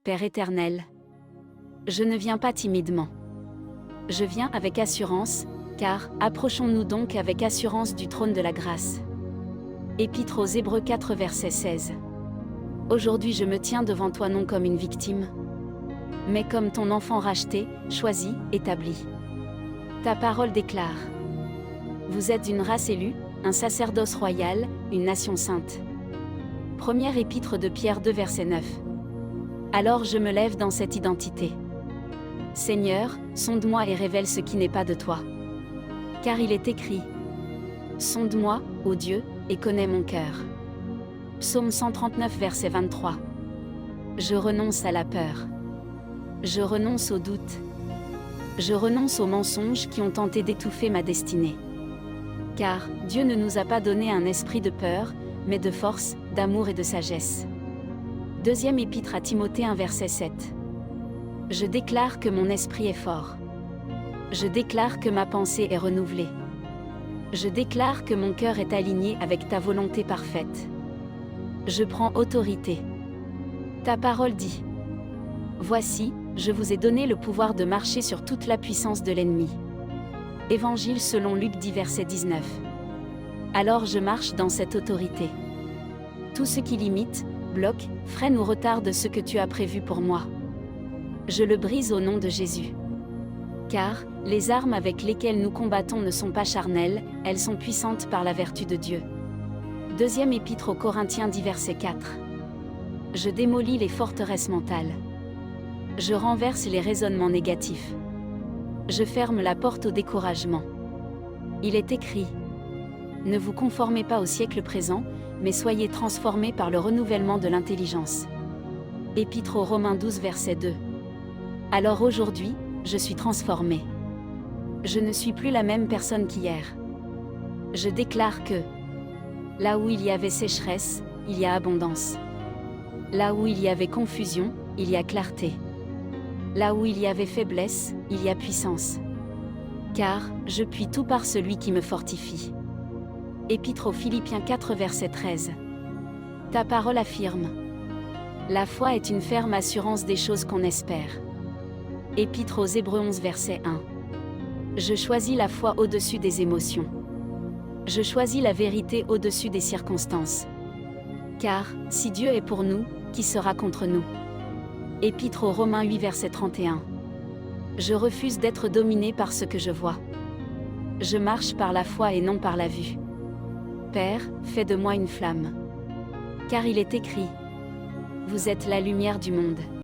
Père éternel, je ne viens pas timidement. Je viens avec assurance, car approchons-nous donc avec assurance du trône de la grâce. Épître aux Hébreux 4 verset 16. Aujourd'hui je me tiens devant toi non comme une victime, mais comme ton enfant racheté, choisi, établi. Ta parole déclare: vous êtes une race élue, un sacerdoce royal, une nation sainte. Première épître de Pierre 2 verset 9. Alors je me lève dans cette identité. Seigneur, sonde-moi et révèle ce qui n'est pas de toi. Car il est écrit: sonde-moi, ô Dieu, et connais mon cœur. Psaume 139 verset 23. Je renonce à la peur. Je renonce au doute. Je renonce aux mensonges qui ont tenté d'étouffer ma destinée. Car Dieu ne nous a pas donné un esprit de peur, mais de force, d'amour et de sagesse. Deuxième épître à Timothée 1 verset 7. Je déclare que mon esprit est fort. Je déclare que ma pensée est renouvelée. Je déclare que mon cœur est aligné avec ta volonté parfaite. Je prends autorité. Ta parole dit: voici, je vous ai donné le pouvoir de marcher sur toute la puissance de l'ennemi. Évangile selon Luc 10 verset 19. Alors je marche dans cette autorité. Tout ce qui limite, bloque, freine ou retarde ce que tu as prévu pour moi, je le brise au nom de Jésus. Car les armes avec lesquelles nous combattons ne sont pas charnelles, elles sont puissantes par la vertu de Dieu. Deuxième épître aux Corinthiens 10 verset 4. Je démolis les forteresses mentales. Je renverse les raisonnements négatifs. Je ferme la porte au découragement. Il est écrit: ne vous conformez pas au siècle présent, mais soyez transformés par le renouvellement de l'intelligence. Épître aux Romains 12 verset 2. Alors aujourd'hui, je suis transformé. Je ne suis plus la même personne qu'hier. Je déclare que là où il y avait sécheresse, il y a abondance. Là où il y avait confusion, il y a clarté. Là où il y avait faiblesse, il y a puissance. Car je puis tout par celui qui me fortifie. Épître aux Philippiens 4 verset 13. Ta parole affirme: la foi est une ferme assurance des choses qu'on espère. Épître aux Hébreux 11 verset 1. Je choisis la foi au-dessus des émotions. Je choisis la vérité au-dessus des circonstances. Car, si Dieu est pour nous, qui sera contre nous? Épître aux Romains 8 verset 31. Je refuse d'être dominé par ce que je vois. Je marche par la foi et non par la vue. Père, fais de moi une flamme. Car il est écrit: vous êtes la lumière du monde.